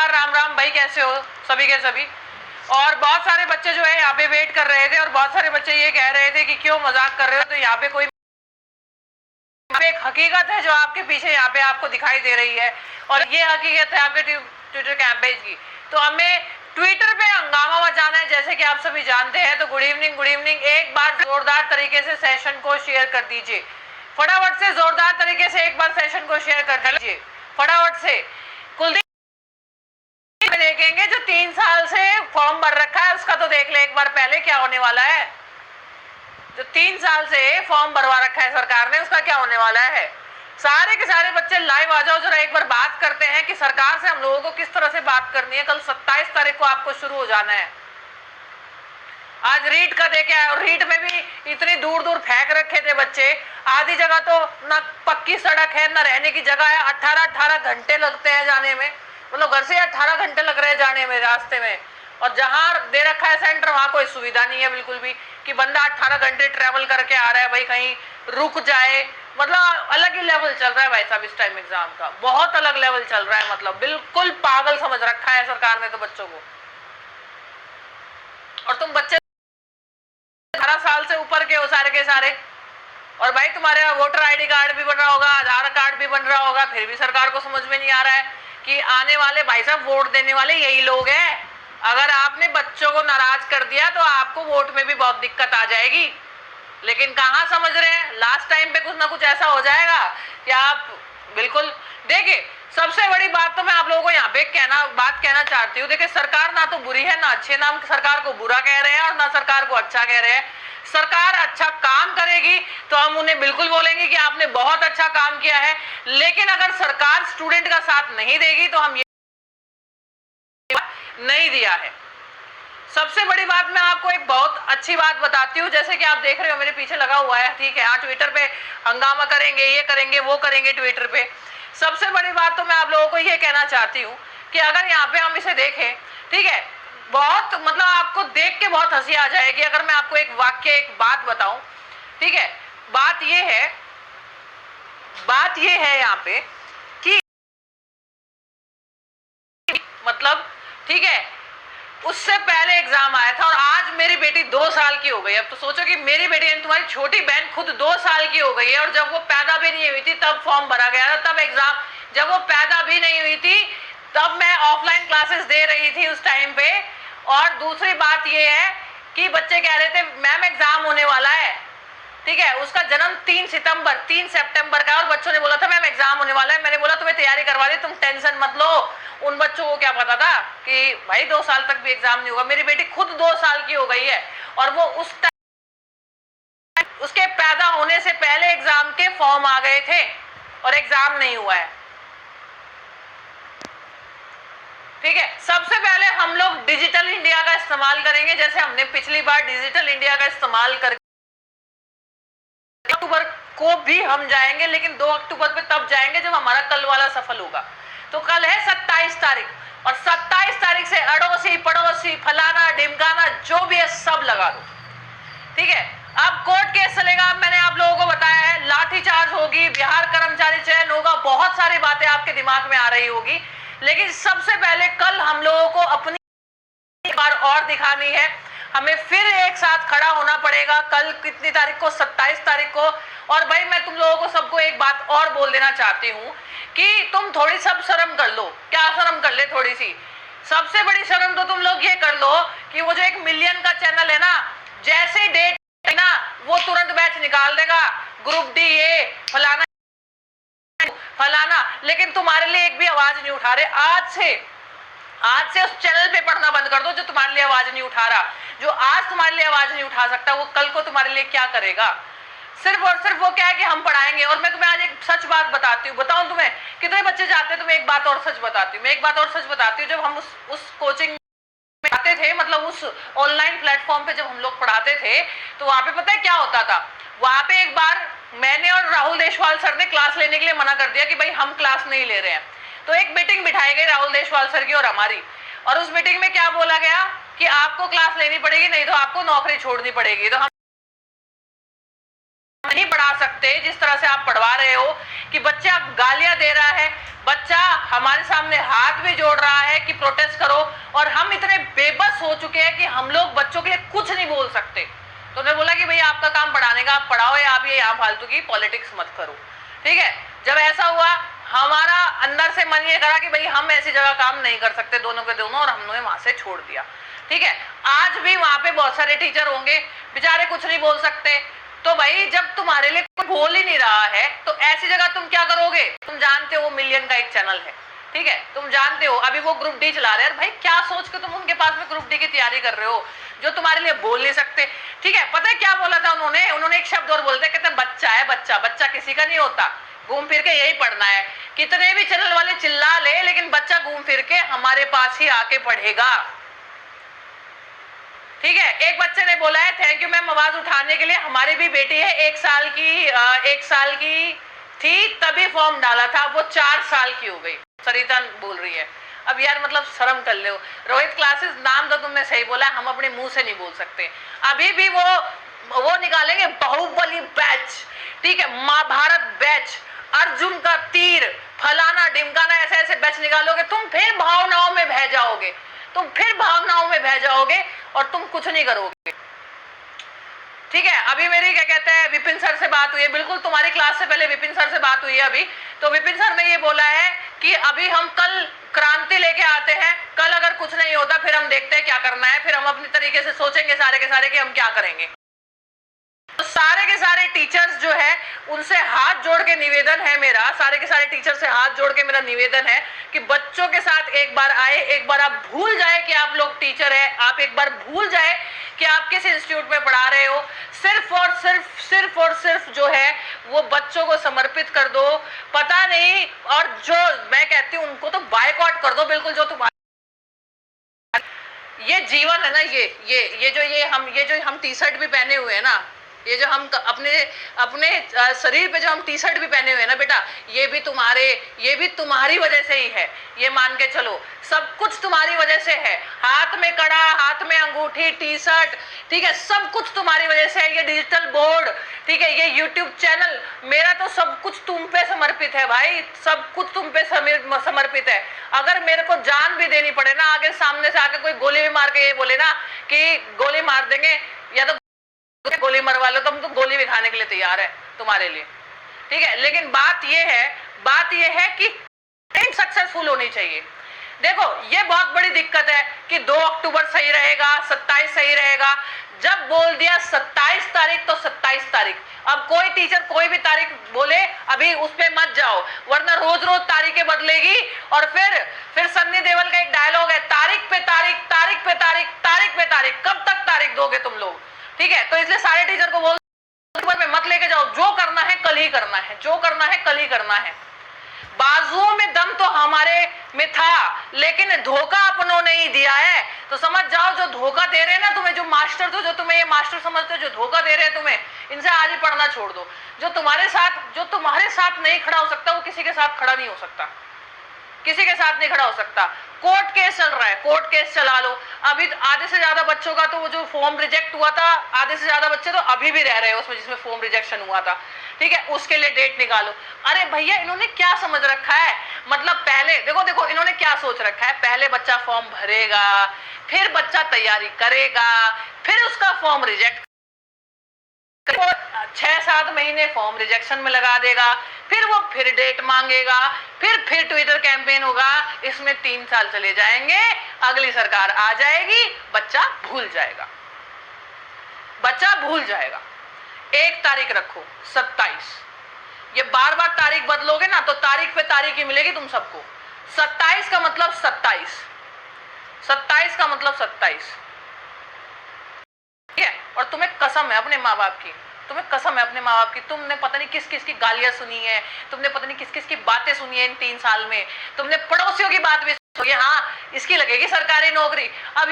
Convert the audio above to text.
नमस्कार, राम राम भाई, कैसे हो सभी के सभी। और बहुत सारे बच्चे जो है यहाँ पे वेट कर रहे थे और बहुत सारे बच्चे ये कह रहे थे कि क्यों मजाक कर रहे हो। तो यहाँ पे कोई एक हकीकत है जो आपके पीछे यहाँ पे आपको दिखाई दे रही है और ये हकीकत है आपके ट्विटर कैंपेन की। तो हमें ट्विटर पे हंगामा मचाना है, जैसे कि आप सभी जानते हैं। तो गुड इवनिंग, एक बार जोरदार तरीके से सेशन को शेयर कर दीजिए, फटाफट से जोरदार तरीके से एक बार सेशन को शेयर कर दीजिए फटाफट से। कुलदीप देखेंगे जो 3 साल से फॉर्म भर रखा है उसका तो देख ले एक बार पहले क्या होने वाला है। जो 3 साल से फॉर्म भरवा रखा है सरकार ने उसका क्या होने वाला है। सारे के सारे बच्चे लाइव आ जाओ, जरा एक बार बात करते हैं कि सरकार से हम लोगों को किस तरह से बात करनी है। कल 27 तारीख को आपको शुरू हो जाना है। आज रीट का देखे आए और रीट में भी इतनी दूर दूर फेंक रखे थे बच्चे। आधी जगह तो ना पक्की सड़क है ना रहने की जगह है। 18 घंटे लगते हैं जाने में, मतलब घर से 18 घंटे लग रहे हैं जाने में रास्ते में। और जहां दे रखा है सेंटर वहां कोई सुविधा नहीं है बिल्कुल भी कि बंदा 18 घंटे ट्रेवल करके आ रहा है, भाई कहीं रुक जाए। मतलब अलग ही लेवल चल रहा है भाई साहब इस टाइम एग्जाम का, बहुत अलग लेवल चल रहा है। मतलब बिल्कुल पागल समझ रखा है सरकार ने तो बच्चों को। और तुम बच्चे 18 साल से ऊपर के हो सारे के सारे, और भाई तुम्हारे वोटर आईडी कार्ड भी बन रहा होगा, आधार कार्ड भी बन रहा होगा, फिर भी सरकार को समझ में नहीं आ रहा है कि आने वाले भाई साहब वोट देने वाले यही लोग हैं। अगर आपने बच्चों को नाराज कर दिया तो आपको वोट में भी बहुत दिक्कत आ जाएगी। लेकिन कहाँ समझ रहे हैं, लास्ट टाइम पे कुछ ना कुछ ऐसा हो जाएगा कि आप बिल्कुल। देखिए सबसे बड़ी बात तो मैं आप लोगों को यहाँ पे बात कहना चाहती हूँ। देखिए सरकार ना तो बुरी है ना अच्छी, ना हम सरकार को बुरा कह रहे हैं और ना सरकार को अच्छा कह रहे हैं। सरकार अच्छा काम करेगी तो हम उन्हें बिल्कुल बोलेंगे कि आपने बहुत अच्छा काम किया है। लेकिन अगर सरकार स्टूडेंट का साथ नहीं देगी तो हम ये नहीं दिया है। सबसे बड़ी बात मैं आपको एक बहुत अच्छी बात बताती हूँ, जैसे कि आप देख रहे हो मेरे पीछे लगा हुआ है, ठीक है। हाँ, ट्विटर पे हंगामा करेंगे, ये करेंगे वो करेंगे ट्विटर पे। सबसे बड़ी बात तो मैं आप लोगों को ये कहना चाहती हूँ कि अगर यहाँ पे हम इसे देखें, ठीक है, बहुत मतलब आपको देख के बहुत हंसी आ जाएगी अगर मैं आपको एक वाक्य एक बात बताऊं, ठीक है। बात ये है यहाँ पे कि मतलब ठीक है, उससे पहले एग्जाम आया था और आज मेरी बेटी 2 साल की हो गई। अब तो सोचो कि मेरी बेटी यानी तुम्हारी छोटी बहन खुद 2 साल की हो गई है और जब वो पैदा भी नहीं हुई थी तब फॉर्म भरा गया था, तब एग्जाम। जब वो पैदा भी नहीं हुई थी तब मैं ऑफलाइन क्लासेस दे रही थी उस टाइम पे। और दूसरी बात ये है कि बच्चे कह रहे थे मैम एग्जाम होने वाला है, ठीक है। उसका जन्म 3 सितंबर का, और बच्चों ने बोला था मैम एग्जाम होने वाला है। मैंने बोला तुम्हें तैयारी करवा दी, तुम टेंशन मत लो। उन बच्चों को क्या पता था कि भाई 2 साल तक भी एग्जाम नहीं होगा। मेरी बेटी खुद 2 साल की हो गई है और वो उस टाइम उसके पैदा होने से पहले एग्जाम के फॉर्म आ गए थे और एग्जाम नहीं हुआ है, ठीक है। सबसे पहले हम लोग डिजिटल इंडिया का इस्तेमाल करेंगे, जैसे हमने पिछली बार डिजिटल इंडिया का इस्तेमाल करके अक्टूबर को भी हम जाएंगे, लेकिन 2 अक्टूबर पे तब जाएंगे जब हमारा कल वाला सफल होगा। तो कल है 27 तारीख और 27 तारीख से अड़ोसी पड़ोसी फलाना ढिमकाना जो भी है सब लगा दो, ठीक है। अब कोर्ट केस चलेगा, मैंने आप लोगों को बताया है, लाठीचार्ज होगी, बिहार कर्मचारी चयन होगा, बहुत सारी बातें आपके दिमाग में आ रही होगी। लेकिन सबसे पहले कल हम लोगों को अपनी एक बार और दिखानी है, हमें फिर एक साथ खड़ा होना पड़ेगा। कल कितनी तारीख को, 27 तारीख को। और भाई मैं तुम लोगों को सबको एक बात और बोल देना चाहती हूँ कि तुम थोड़ी सब शर्म कर लो। क्या शर्म कर ले थोड़ी सी, सबसे बड़ी शर्म तो तुम लोग ये कर लो कि वो जो 1 मिलियन का चैनल है ना, जैसे डेट है ना वो तुरंत बैच निकाल देगा, ग्रुप डी ये फलाना फलाना, लेकिन तुम्हारे लिए एक भी आवाज नहीं उठा रहे। आज से उस चैनल पे पढ़ना बंद कर दो जो तुम्हारे लिए आवाज नहीं उठा रहा। जो आज तुम्हारे लिए आवाज नहीं उठा सकता वो कल को तुम्हारे लिए क्या करेगा। सिर्फ और सिर्फ वो क्या है कि हम पढ़ाएंगे। और मैं तुम्हें आज एक सच बात बताती हूँ, बताऊं तुम्हें कितने बच्चे जाते हैं, तुम्हें एक बात और सच बताती हूँ। जब हम उस कोचिंग में आते थे, मतलब उस ऑनलाइन प्लेटफॉर्म पे जब हम लोग पढ़ाते थे, तो वहां पे पता है क्या होता था। वहां पे एक बार मैंने और राहुल देशवाल सर ने क्लास लेने के लिए मना कर दिया कि भाई हम क्लास नहीं ले रहे हैं। तो एक मीटिंग बिठाई गई राहुल देशवाल सर की और हमारी, और उस मीटिंग में क्या बोला गया कि आपको क्लास लेनी पड़ेगी, नहीं तो आपको नौकरी छोड़नी पड़ेगी। तो हम नहीं पढ़ा पढ़ा सकते जिस तरह से आप पढ़वा रहे हो, कि बच्चा गालियां दे रहा है, बच्चा हमारे सामने हाथ भी जोड़ रहा है कि प्रोटेस्ट करो, और हम इतने बेबस हो चुके हैं कि हम लोग बच्चों के लिए कुछ नहीं बोल सकते। तो उन्होंने बोला कि भाई आपका काम पढ़ाने का, आप पढ़ाओ, या आप ये यहाँ फालतू की पॉलिटिक्स मत करो। ठीक है, जब ऐसा हुआ हमारा अंदर से मन ये करा कि भाई हम ऐसी जगह काम नहीं कर सकते दोनों के दोनों, और हमने वहां से छोड़ दिया। ठीक है, आज भी वहां पे बहुत सारे टीचर होंगे बेचारे कुछ नहीं बोल सकते। तो भाई जब तुम्हारे लिए कोई बोल ही नहीं रहा है तो ऐसी जगह तुम क्या करोगे? तुम जानते हो मिलियन का एक चैनल है, ठीक है, तुम जानते हो अभी वो ग्रुप डी चला रहे हैं, भाई क्या सोच के तुम उनके पास में ग्रुप डी की तैयारी कर रहे हो जो तुम्हारे लिए बोल नहीं सकते। ठीक है, पता है क्या बोला था उन्होंने एक शब्द और बोलते, कहते बच्चा है, बच्चा बच्चा किसी का नहीं होता, घूम फिर के यही पढ़ना है। कितने भी चैनल वाले चिल्ला ले, लेकिन बच्चा घूम फिर के हमारे पास ही आके पढ़ेगा। ठीक है, एक बच्चे ने बोला है, थैंक यू मैम आवाज उठाने के लिए, हमारी भी बेटी है 1 साल की थी तभी फॉर्म डाला था, वो 4 साल की हो गई। सरिता बोल रही है। अब यार मतलब शर्म कर लो। रोहित क्लासेस नाम तो तुमने सही बोला, हम अपने मुंह से नहीं बोल सकते। अभी भी वो निकालेंगे बाहुबली बैच, ठीक है, महाभारत बैच, अर्जुन का तीर, फलाना ढिमकाना, ऐसे ऐसे बैच निकालोगे, तुम फिर भावनाओं में बह जाओगे, और तुम कुछ नहीं करोगे। ठीक है, अभी मेरी क्या कहते हैं विपिन सर से बात हुई है, बिल्कुल तुम्हारी क्लास से पहले विपिन सर से बात हुई है अभी। तो विपिन सर ने ये बोला है कि अभी हम कल क्रांति लेके आते हैं, कल अगर कुछ नहीं होता फिर हम देखते हैं क्या करना है, फिर हम अपनी तरीके से सोचेंगे सारे के सारे कि हम क्या करेंगे। तो सारे के सारे टीचर्स जो है उनसे हाथ जोड़ के निवेदन है मेरा, सारे के सारे टीचर से हाथ जोड़ के मेरा निवेदन है कि बच्चों के साथ एक बार आए, एक बार आप भूल जाए कि आप लोग टीचर है, आप एक बार भूल जाए कि आप किस इंस्टीट्यूट में पढ़ा रहे हो, सिर्फ और सिर्फ जो है वो बच्चों को समर्पित कर दो। पता नहीं, और जो मैं कहती हूँ उनको तो बायकॉट कर दो बिल्कुल, जो तुम्हारे ये जीवन है ना, ये जो हम टी शर्ट भी पहने हुए हैं ना, ये जो हम अपने शरीर पे जो हम टी शर्ट भी पहने हुए हैं ना बेटा, ये भी तुम्हारी वजह से ही है, ये मान के चलो, सब कुछ तुम्हारी वजह से है। हाथ में कड़ा, हाथ में अंगूठी, टी शर्ट, ठीक है, सब कुछ तुम्हारी वजह से है। ये डिजिटल बोर्ड, ठीक है, ये यूट्यूब चैनल, मेरा तो सब कुछ तुम पे समर्पित है भाई, सब कुछ तुम पे समर्पित है। अगर मेरे को जान भी देनी पड़े ना, आगे सामने से आके कोई गोली भी मार के ये बोले ना कि गोली मार देंगे या तो गोली मरवा लो, तुम तो गोली भी खाने के लिए तैयार है तुम्हारे लिए, ठीक है। लेकिन बात ये है कि एम सक्सेसफुल होनी चाहिए। देखो ये बहुत बड़ी दिक्कत है कि 2 अक्टूबर सही रहेगा, 27 सही रहेगा, जब बोल दिया 27 तारीख तो 27 तारीख। अब कोई टीचर कोई भी तारीख बोले अभी उस पे मत जाओ, वरना रोज रोज तारीखें बदलेगी। और फिर सन्नी देओल का एक डायलॉग है, तारीख पे तारीख, तारीख पे तारीख, तारीख पे तारीख, कब तक तारीख दोगे तुम लोग, ठीक है। तो इसलिए सारे टीचर को बोल में मत लेके जाओ, जो करना है कल ही करना है, जो करना है कल ही करना है। बाजुओं में दम तो हमारे में था, लेकिन धोखा अपनों ने ही दिया है। तो समझ जाओ, जो धोखा दे रहे हैं ना तुम्हें, जो मास्टर जो तुम्हें ये मास्टर समझते हो, जो धोखा दे रहे हैं तुम्हें, इनसे आज ही पढ़ना छोड़ दो। जो तुम्हारे साथ नहीं खड़ा हो सकता वो किसी के साथ खड़ा नहीं हो सकता, किसी के साथ नहीं खड़ा हो सकता। कोर्ट केस चल रहा है, कोर्ट केस चला लो। अभी आधे से ज्यादा बच्चों का तो वो जो फॉर्म रिजेक्ट हुआ था, आधे से ज्यादा बच्चे तो अभी भी रह रहे हैं उसमें जिसमें फॉर्म रिजेक्शन हुआ था, ठीक है, उसके लिए डेट निकालो। अरे भैया इन्होंने क्या समझ रखा है, मतलब पहले देखो इन्होंने क्या सोच रखा है, पहले बच्चा फॉर्म भरेगा, फिर बच्चा तैयारी करेगा, फिर उसका फॉर्म रिजेक्ट, 6-7 महीने फॉर्म रिजेक्शन में लगा देगा, फिर डेट मांगेगा, फिर ट्विटर कैंपेन होगा, इसमें 3 साल चले जाएंगे, अगली सरकार आ जाएगी, बच्चा भूल जाएगा। 1 तारीख रखो 27, ये बार बार तारीख बदलोगे ना तो तारीख पे तारीख ही मिलेगी तुम सबको। 27 का मतलब 27, 27 का मतलब 27, ठीक है। और तुम्हें कसम है अपने माँ बाप की, तुमने पता नहीं किस किस की गालियां सुनी है, तुमने पता नहीं किस किस की बातें सुनी है इन 3 साल में, तुमने पड़ोसियों की बात भी सुनी है, हाँ इसकी लगेगी सरकारी नौकरी। अब